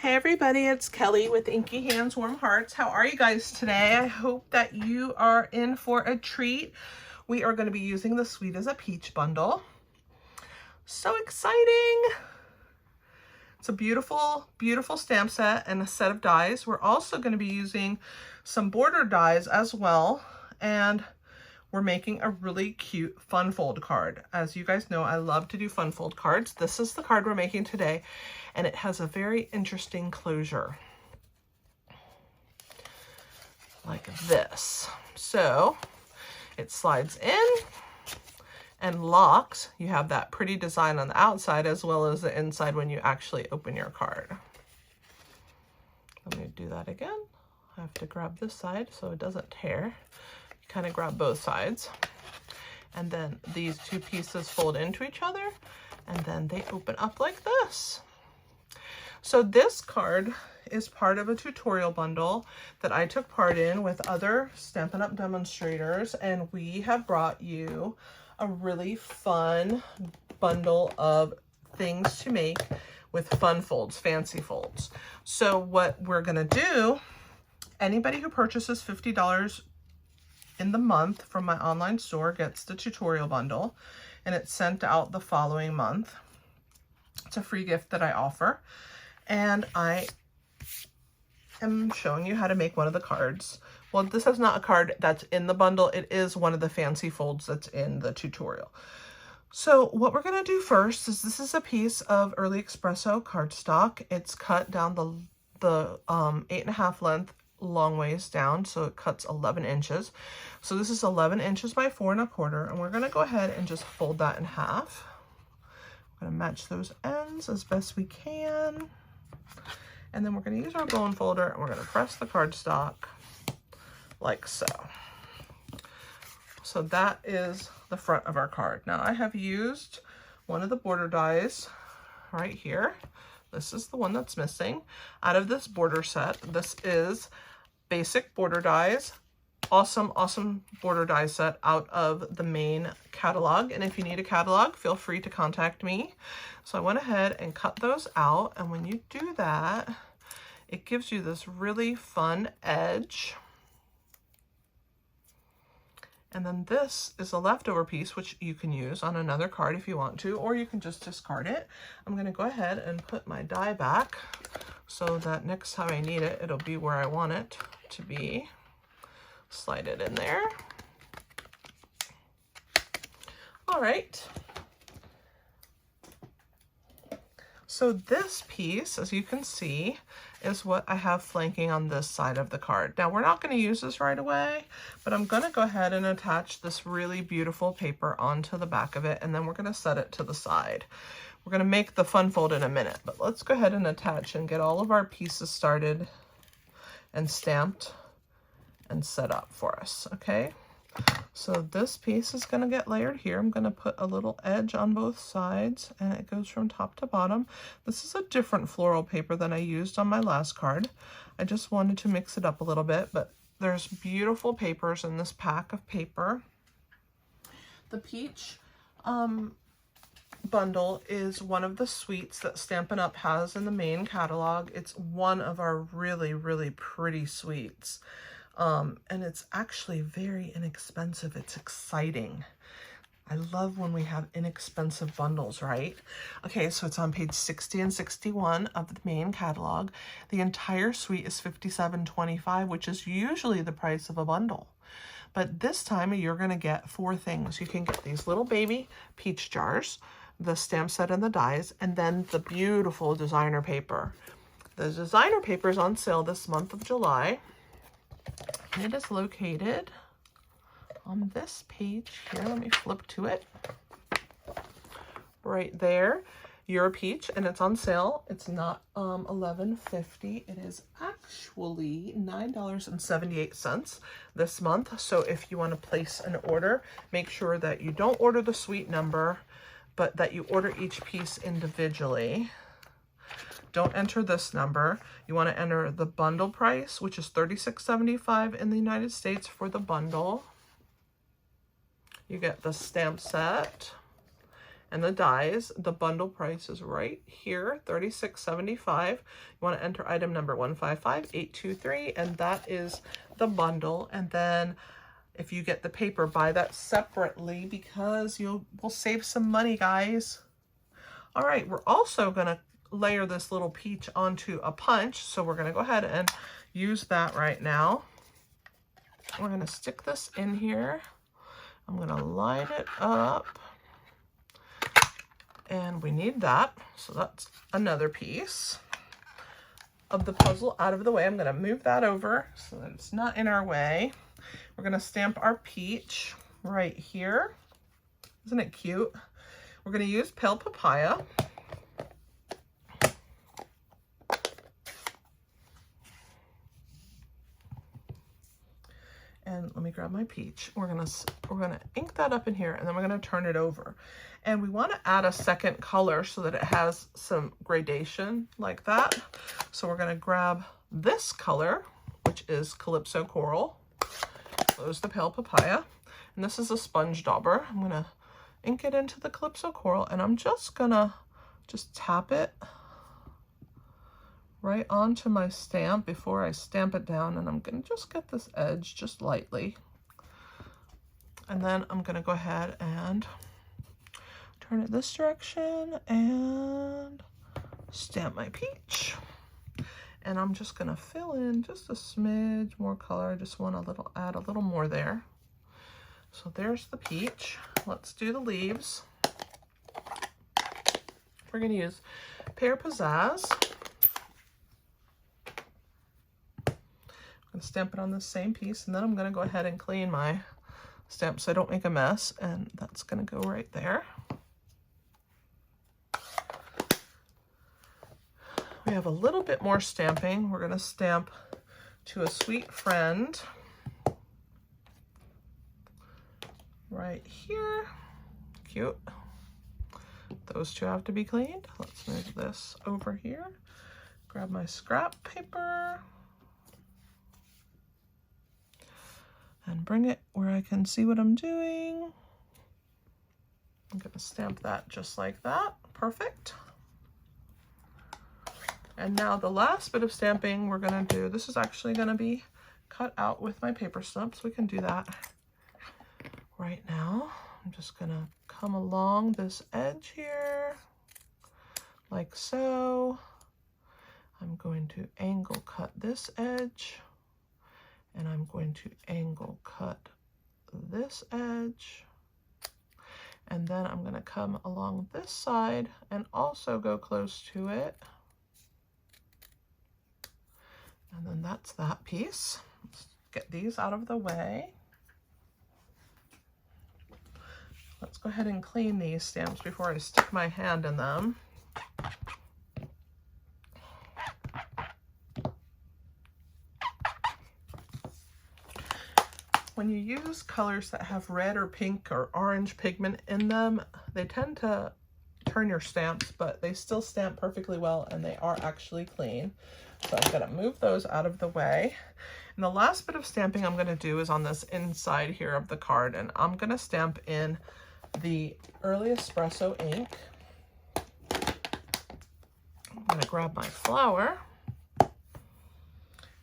Hey everybody, it's Kelly with Inky Hands, Warm Hearts. How are you guys today? I hope that you are in for a treat. We are going to be using the Sweet as a Peach bundle. So exciting! It's a beautiful, beautiful stamp set and a set of dies. We're also going to be using some border dies as well, and we're making a really cute fun fold card. As you guys know, I love to do fun fold cards. This is the card we're making today, and it has a very interesting closure like this. So it slides in and locks. You have that pretty design on the outside as well as the inside when you actually open your card. Let me do that again. I have to grab this side so it doesn't tear. Kind of grab both sides, and then these two pieces fold into each other, and then they open up like this. So this card is part of a tutorial bundle that I took part in with other Stampin' Up! Demonstrators, and we have brought you a really fun bundle of things to make with fun folds, fancy folds. So what we're gonna do, anybody who purchases $50 in the month from my online store gets the tutorial bundle, and it's sent out the following month. It's a free gift that I offer, and I am showing you how to make one of the cards. Well, this is not a card that's in the bundle. It is one of the fancy folds that's in the tutorial. So what we're going to do first is, this is a piece of Early Espresso cardstock. It's cut down the 8.5 length long ways down, so it cuts 11 inches. So this is 11 inches by 4 1/4, and we're going to go ahead and just fold that in half. We're going to match those ends as best we can, and then we're going to use our bone folder and we're going to press the cardstock like so. So that is the front of our card. Now I have used one of the border dies right here. This is the one that's missing out of this border set. This is basic border dies. Awesome border die set out of the main catalog. And if you need a catalog, feel free to contact me. So I went ahead and cut those out. And when you do that, it gives you this really fun edge. And then this is a leftover piece, which you can use on another card if you want to, or you can just discard it. I'm going to go ahead and put my die back so that next time I need it, it'll be where I want it to be. Slide it in there. All right. So this piece, as you can see, is what I have flanking on this side of the card. Now we're not going to use this right away, but I'm going to go ahead and attach this really beautiful paper onto the back of it, and then we're going to set it to the side. We're going to make the fun fold in a minute, but let's go ahead and attach and get all of our pieces started and stamped and set up for us, okay? So this piece is going to get layered here. I'm going to put a little edge on both sides, and it goes from top to bottom. This is a different floral paper than I used on my last card. I just wanted to mix it up a little bit, but there's beautiful papers in this pack of paper. The peach bundle is one of the suites that Stampin' Up! Has in the main catalog. It's one of our really, really pretty suites. And it's actually very inexpensive. It's exciting. I love when we have inexpensive bundles, right? Okay, so it's on page 60 and 61 of the main catalog. The entire suite is $57.25, which is usually the price of a bundle. But this time you're going to get 4 things. You can get these little baby peach jars, the stamp set and the dies, and then the beautiful designer paper. The designer paper is on sale this month of July. And it is located on this page here. Let me flip to it. Right there, you're a peach, and it's on sale. It's not $11.50. It is actually $9.78 this month. So if you want to place an order, make sure that you don't order the suite number, but that you order each piece individually. Don't enter this number. You want to enter the bundle price, which is $36.75 in the United States for the bundle. You get the stamp set and the dies. The bundle price is right here, $36.75. You want to enter item number 155823, and that is the bundle. And then if you get the paper, buy that separately because we'll save some money, guys. All right, we're also gonna layer this little peach onto a punch, so we're gonna go ahead and use that right now. We're gonna stick this in here. I'm gonna line it up, and we need that, so that's another piece of the puzzle out of the way. I'm gonna move that over so that it's not in our way. We're gonna stamp our peach right here. Isn't it cute? We're gonna use pale papaya. And let me grab my peach. We're gonna ink that up in here, and then we're gonna turn it over. And we wanna add a second color so that it has some gradation like that. So we're gonna grab this color, which is Calypso Coral. Close the pale papaya. And this is a sponge dauber. I'm gonna ink it into the Calypso Coral, and I'm just gonna tap it right onto my stamp before I stamp it down, and I'm gonna just get this edge just lightly. And then I'm gonna go ahead and turn it this direction and stamp my peach. And I'm just gonna fill in just a smidge more color. I just want add a little more there. So there's the peach. Let's do the leaves. We're gonna use Pear Pizzazz. I'm gonna stamp it on the same piece, and then I'm gonna go ahead and clean my stamp so I don't make a mess, and that's gonna go right there. We have a little bit more stamping. We're gonna stamp To a Sweet Friend right here. Cute. Those two have to be cleaned. Let's move this over here. Grab my scrap paper and bring it where I can see what I'm doing. I'm gonna stamp that just like that. Perfect. And now the last bit of stamping we're gonna do, this is actually gonna be cut out with my paper snips. We can do that right now. I'm just gonna come along this edge here, like so. I'm going to angle cut this edge, and I'm going to angle cut this edge. And then I'm gonna come along this side and also go close to it. And then that's that piece. Let's get these out of the way. Let's go ahead and clean these stamps before I stick my hand in them. When you use colors that have red or pink or orange pigment in them, they tend to turn your stamps, but they still stamp perfectly well, and they are actually clean. So I'm gonna move those out of the way. And the last bit of stamping I'm gonna do is on this inside here of the card, and I'm gonna stamp in the Early Espresso ink. I'm gonna grab my flower,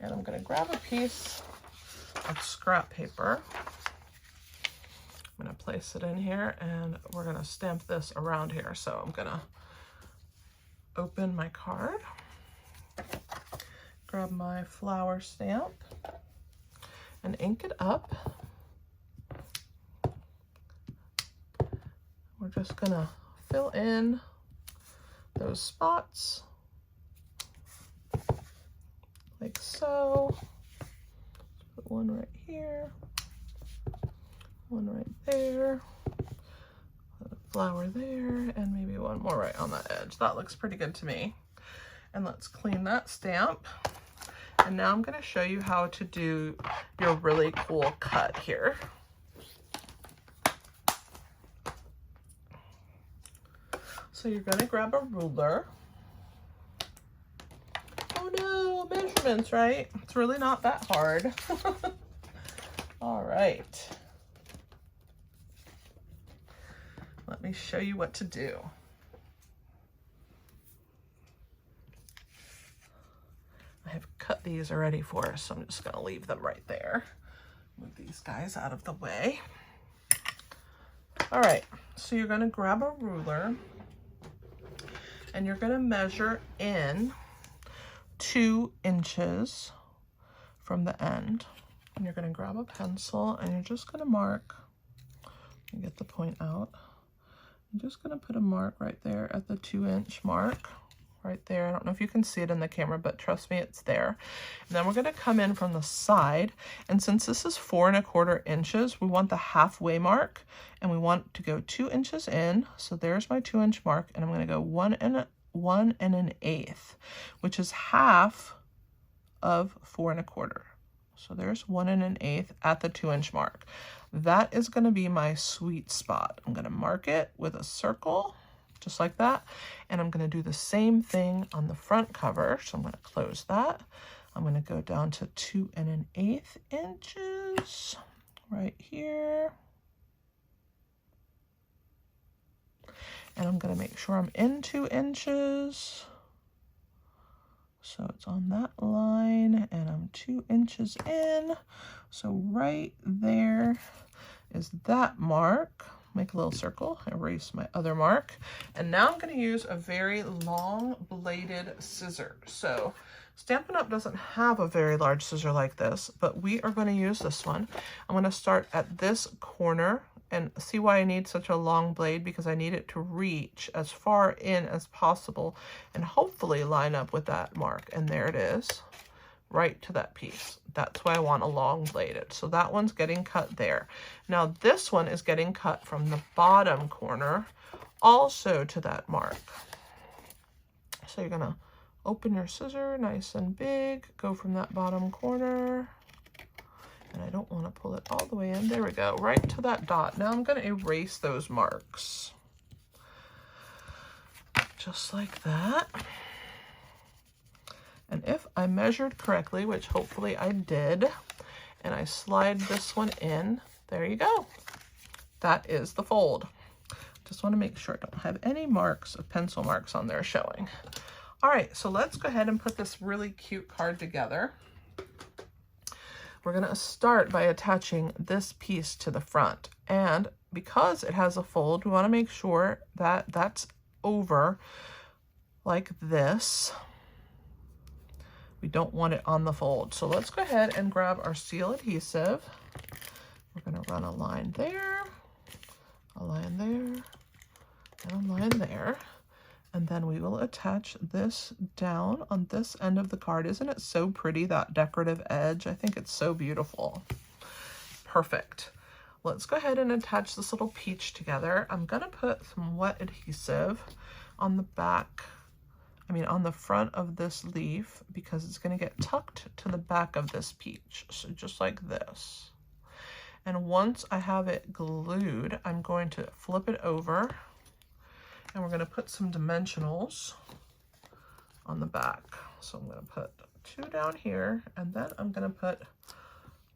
and I'm gonna grab a piece of scrap paper. I'm gonna place it in here, and we're gonna stamp this around here. So I'm gonna open my card, grab my flower stamp, and ink it up. We're just gonna fill in those spots like so. Put one right here, one right there, a flower there, and maybe one more right on that edge. That looks pretty good to me. And let's clean that stamp. And now I'm going to show you how to do your really cool cut here. So you're going to grab a ruler. Oh no, measurements, right? It's really not that hard. All right. Let me show you what to do. I have cut these already for us, so I'm just gonna leave them right there. Move these guys out of the way. All right, so you're gonna grab a ruler and you're gonna measure in 2 inches from the end. And you're gonna grab a pencil and you're just gonna mark and get the point out. I'm just gonna put a mark right there at the 2-inch mark. Right there. I don't know if you can see it in the camera, but trust me, it's there. And then we're going to come in from the side. And since this is 4 1/4 inches, we want the halfway mark and we want to go 2 inches in. So there's my 2-inch mark, and I'm going to go 1 1/8, which is half of 4 1/4. So there's 1 1/8 at the 2-inch mark. That is going to be my sweet spot. I'm going to mark it with a circle, just like that. And I'm going to do the same thing on the front cover. So I'm going to close that. I'm going to go down to 2 1/8 inches right here. And I'm going to make sure I'm in 2 inches. So it's on that line and I'm 2 inches in. So right there is that mark. Make a little circle, erase my other mark. And now I'm going to use a very long bladed scissor. So Stampin' Up! Doesn't have a very large scissor like this, but we are going to use this one. I'm going to start at this corner and see why I need such a long blade, because I need it to reach as far in as possible and hopefully line up with that mark. And there it is, right to that piece. That's why I want a long bladed. So that one's getting cut there. Now this one is getting cut from the bottom corner also to that mark. So you're gonna open your scissor nice and big, go from that bottom corner, and I don't want to pull it all the way in. There we go, right to that dot. Now I'm gonna erase those marks. Just like that. And if I measured correctly, which hopefully I did, and I slide this one in, there you go. That is the fold. Just want to make sure I don't have any marks of pencil marks on there showing. All right, so let's go ahead and put this really cute card together. We're going to start by attaching this piece to the front. And because it has a fold, we want to make sure that that's over like this. We don't want it on the fold. So let's go ahead and grab our seal adhesive. We're going to run a line there, a line there, and a line there. And then we will attach this down on this end of the card. Isn't it so pretty, that decorative edge? I think it's so beautiful. Perfect. Let's go ahead and attach this little peach together. I'm going to put some wet adhesive on the back, on the front of this leaf, because it's going to get tucked to the back of this peach. So just like this. And once I have it glued, I'm going to flip it over and we're going to put some dimensionals on the back. So I'm going to put 2 down here, and then I'm going to put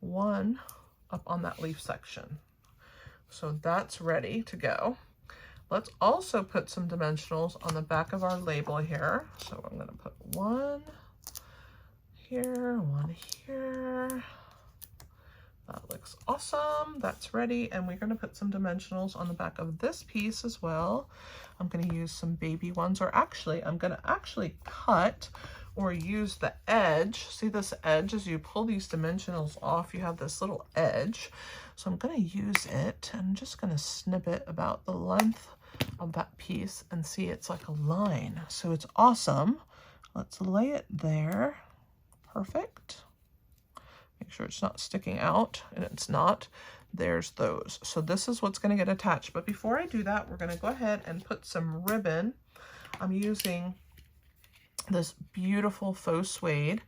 1 up on that leaf section. So that's ready to go. Let's also put some dimensionals on the back of our label here. So I'm going to put 1 here, 1 here. That looks awesome. That's ready. And we're going to put some dimensionals on the back of this piece as well. I'm going to use some baby ones, or actually, I'm going to cut or use the edge. See this edge? As you pull these dimensionals off, you have this little edge. So I'm going to use it, and I'm just going to snip it about the length of that piece, and see, it's like a line. So it's awesome. Let's lay it there. Perfect. Make sure it's not sticking out, and it's not. There's those. So this is what's going to get attached. But before I do that, we're going to go ahead and put some ribbon. I'm using this beautiful faux suede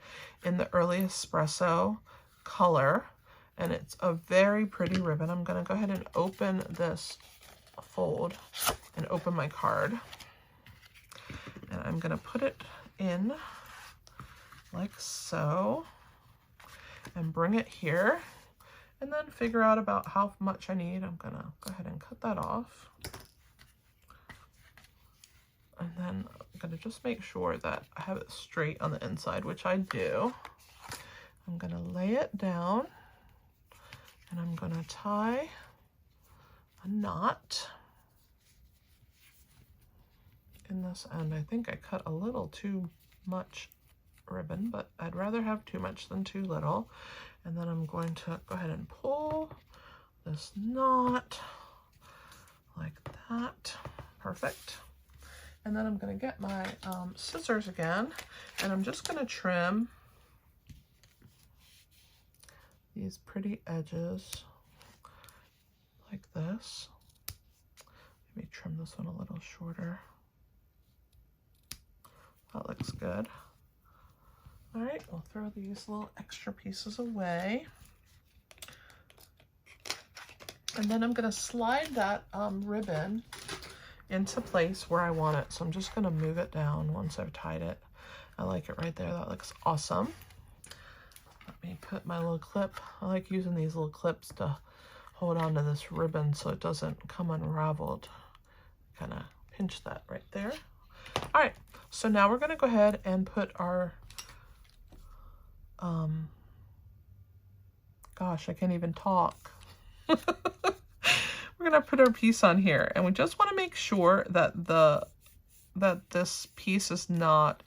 in the Early Espresso color, and it's a very pretty ribbon. I'm going to go ahead and open this fold and open my card, and I'm going to put it in like so and bring it here, and then figure out about how much I need. I'm going to go ahead and cut that off. And then I'm gonna just make sure that I have it straight on the inside, which I do. I'm gonna lay it down and I'm gonna tie a knot in this end. I think I cut a little too much ribbon, but I'd rather have too much than too little. And then I'm going to go ahead and pull this knot like that. Perfect. And then I'm going to get my scissors again, and I'm just going to trim these pretty edges like this. Maybe trim this one a little shorter. That looks good. All right, we'll throw these little extra pieces away. And then I'm going to slide that ribbon into place where I want it. So I'm just going to move it down once I've tied it. I like it right there. That looks awesome. Let me put my little clip. I like using these little clips to hold on to this ribbon so it doesn't come unraveled. Kind of pinch that right there. All right, so now we're going to go ahead and put our gosh, I can't even talk. We're gonna put our piece on here, and we just want to make sure that this piece is not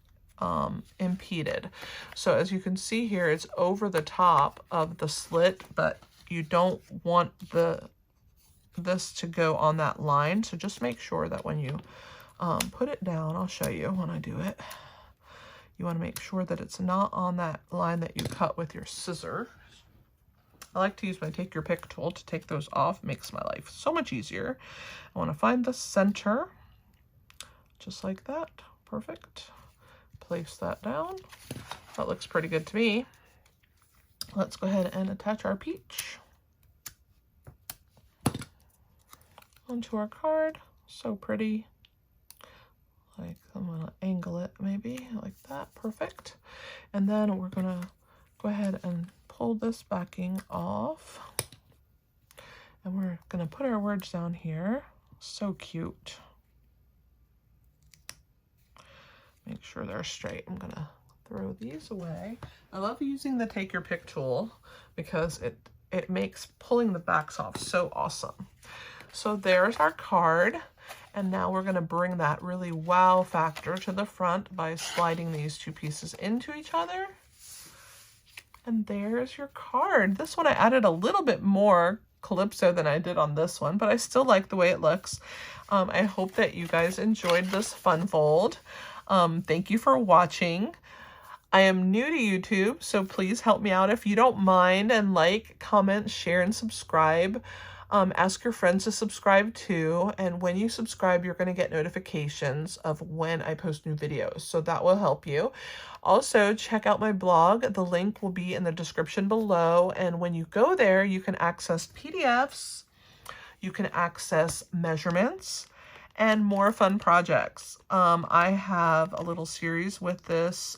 impeded. So as you can see here, it's over the top of the slit, but you don't want this to go on that line. So just make sure that when you put it down, I'll show you when I do it. You want to make sure that it's not on that line that you cut with your scissors. I like to use my take your pick tool to take those off. It makes my life so much easier. I want to find the center, just like that. Perfect. Place that down. That looks pretty good to me. Let's go ahead and attach our peach onto our card. So pretty. Like, I'm gonna angle it maybe like that. Perfect. And then we're gonna go ahead and pull this backing off, and we're gonna put our words down here. So cute. Make sure they're straight. I'm gonna throw these away. I love using the take your pick tool because it makes pulling the backs off so awesome. So there's our card. And now we're going to bring that really wow factor to the front by sliding these two pieces into each other. And there's your card. This one I added a little bit more calypso than I did on this one, but I still like the way it looks. I hope that you guys enjoyed this fun fold. Thank you for watching. I am new to YouTube, so please help me out if you don't mind, and like, comment, share, and subscribe. Ask your friends to subscribe too, and when you subscribe, you're going to get notifications of when I post new videos, so that will help you. Also, check out my blog. The link will be in the description below, and when you go there, you can access PDFs, you can access measurements, and more fun projects. I have a little series with this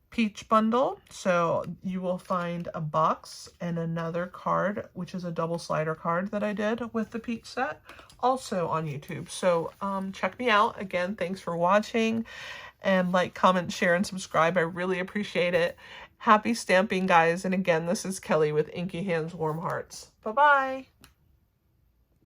peach bundle, so you will find a box and another card, which is a double slider card that I did with the peach set, also on YouTube. So check me out. Again, thanks for watching, and like, comment, share, and subscribe. I really appreciate it. Happy stamping, guys. And again, this is Kelly with Inky Hands Warm Hearts. Bye-bye.